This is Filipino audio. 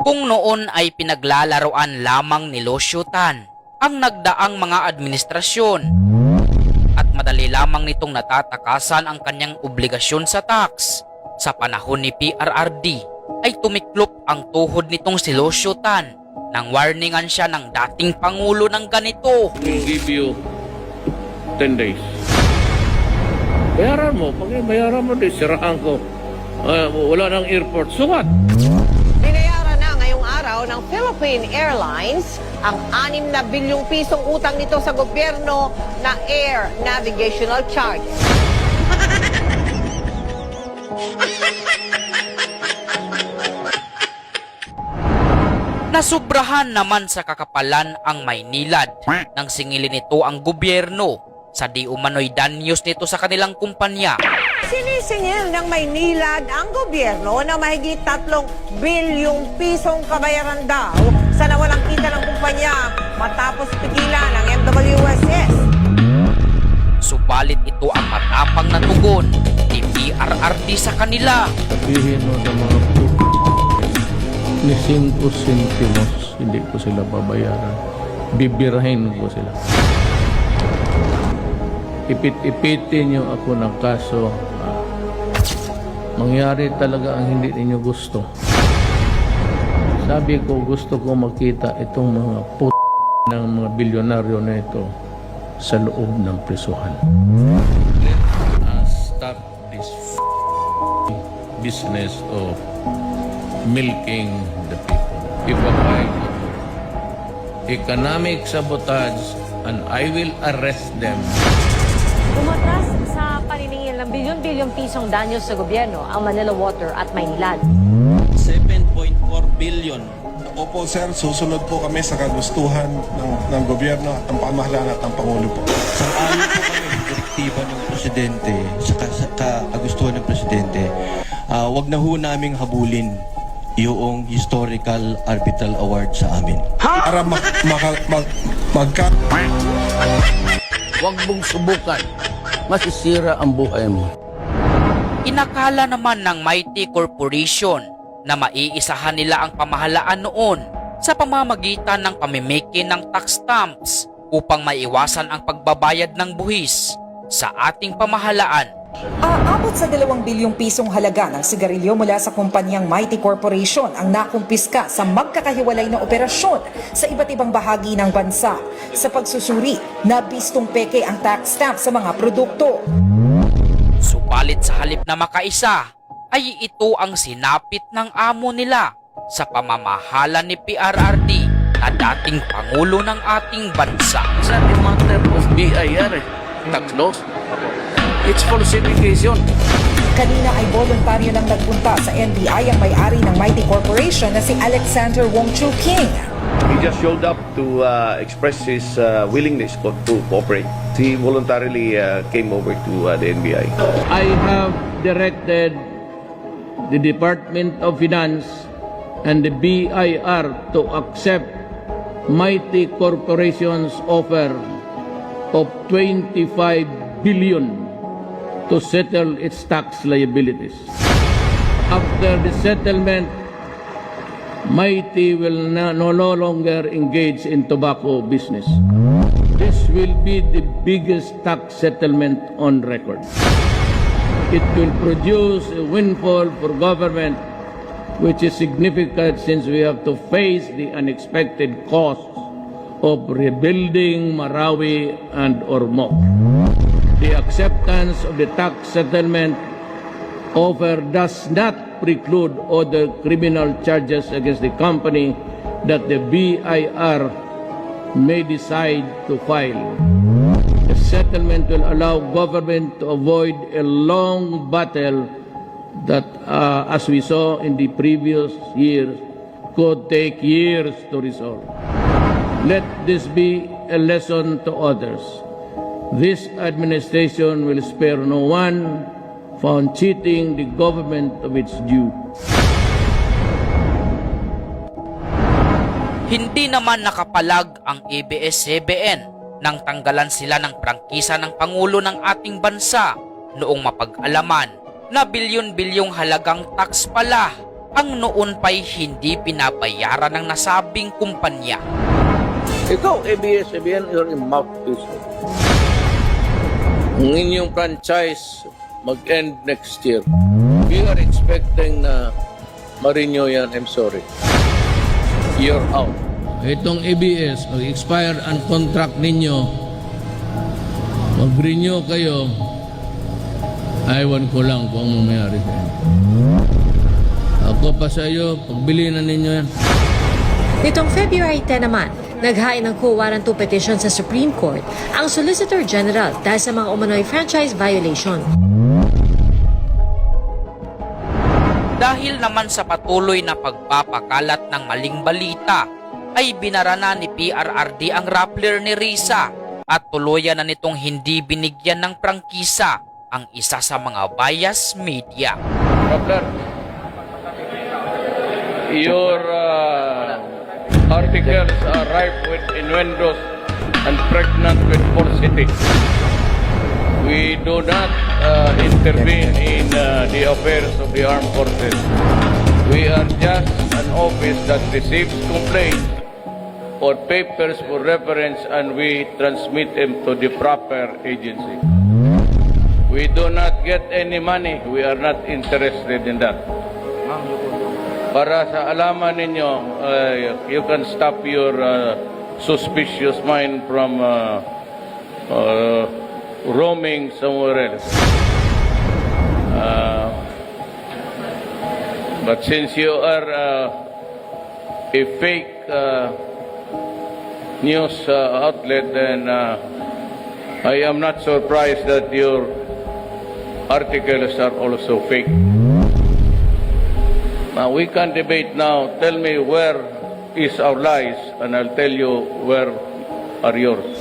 Kung noon ay pinaglalaroan lamang ni Lucio Tan ang nagdaang mga administrasyon at madali lamang nitong natatakasan ang kanyang obligasyon sa tax, sa panahon ni PRRD ay tumiklop ang tuhod nitong si Lucio Tan nang warningan siya ng dating pangulo ng ganito. We'll give you 10 days. Bayaran mo. Pag bayaran mo, siraan ko. Wala nang airport. So what? Binayaran na ngayong araw ng Philippine Airlines ang 6 na bilyong pisong utang nito sa gobyerno na air navigational charges. Nasubrahan naman sa kakapalan ang Maynilad nang singilin nito ang gobyerno sa di umano'y danyos nito sa kanilang kumpanya. Sinisingil ng Maynilad ang gobyerno na mahigit 3 bilyong pisong kabayaran daw sa nawalang kita ng kumpanya matapos pigilan ng MWSS. Subalit ito ang matapang na tugon ni PRRD sa kanila. Sabihin mo sa mga ni 5 centimos, hindi ko sila babayaran. Bibirahin ko sila. Ipit-ipitin niyo ako ng kaso. Mangyari talaga ang hindi ninyo gusto. Sabi ko, gusto ko makita itong mga ng mga bilyonaryo na ito sa loob ng prisuhan. Let us stop this business of milking the people. If I find economic sabotage and I will arrest them. Umatras sa paniningil ng bilyon-bilyong pisong danyo sa gobyerno ang Manila Water at Maynilad. 7.4 billion. Opo sir, susunod po kami sa kagustuhan ng gobyerno at ng pamahalaan at ng Pangulo po. Sang-ayon po kami sa direktiba ng Presidente, sa kagustuhan ng Presidente, wag na ho naming habulin yung historical arbitral award sa amin. Para Huwag mong subukan. Masisira ang buhay mo. Inakala naman ng Mighty Corporation na maiisahan nila ang pamahalaan noon sa pamamagitan ng pamimiki ng tax stamps upang maiwasan ang pagbabayad ng buwis sa ating pamahalaan. Aabot sa 2 bilyong pisong halaga ng sigarilyo mula sa kumpanyang Mighty Corporation ang nakumpiska sa magkakahiwalay na operasyon sa iba't ibang bahagi ng bansa. Sa pagsusuri, nabistong peke ang tax stamp sa mga produkto. Subalit sa halip na makaisa, ay ito ang sinapit ng amo nila sa pamamahala ni PRRD na dating pangulo ng ating bansa. It's not a matter of BIR, tax laws. It's falsification. Kanina ay voluntaryo lang nagpunta sa NBI ang may-ari ng Mighty Corporation na si Alexander Wong Choo King. He just showed up to express his willingness to cooperate. He voluntarily came over to the NBI. I have directed the Department of Finance and the BIR to accept Mighty Corporation's offer of 25 billion to settle its tax liabilities. After the settlement, Mighty will no longer engage in tobacco business. This will be the biggest tax settlement on record. It will produce a windfall for government which is significant since we have to face the unexpected costs of rebuilding Marawi and Ormoc. The acceptance of the tax settlement offer does not preclude other criminal charges against the company that the BIR may decide to file. The settlement will allow government to avoid a long battle that, as we saw in the previous years, could take years to resolve. Let this be a lesson to others. This administration will spare no one found cheating the government of its due. Hindi naman nakapalag ang ABS-CBN nang tanggalan sila ng prangkisa ng Pangulo ng ating bansa noong mapag-alaman na bilyon-bilyong halagang tax pala ang noon pa'y hindi pinabayaran ng nasabing kumpanya. Ikaw, ABS-CBN, you're a mouthpiece. Ang inyong franchise mag-end next year. We are expecting na ma-renew yan. I'm sorry. You're out. Itong ABS, mag-expire ang contract ninyo, mag-renew kayo, aywan ko lang kung ang mangyari sa inyo. Ako pa sa iyo, pagbili na ninyo yan. Nitong February 10 naman, naghain ng quo warranto petition sa Supreme Court ang Solicitor General dahil sa mga umano'y franchise violation. Dahil naman sa patuloy na pagpapakalat ng maling balita, ay binara na ni PRRD ang Rappler ni Risa at tuluyan na nitong hindi binigyan ng prangkisa ang isa sa mga bias media. Rappler, your articles are ripe with innuendos and pregnant with falsity. We do not intervene in the affairs of the armed forces. We are just an office that receives complaints or papers for reference and we transmit them to the proper agency. We do not get any money. We are not interested in that. Para sa alaman ninyo, you can stop your suspicious mind from roaming somewhere else. But since you are a fake news outlet, then I am not surprised that your articles are also fake. Now, we can debate now. Tell me where is our lies, and I'll tell you where are yours.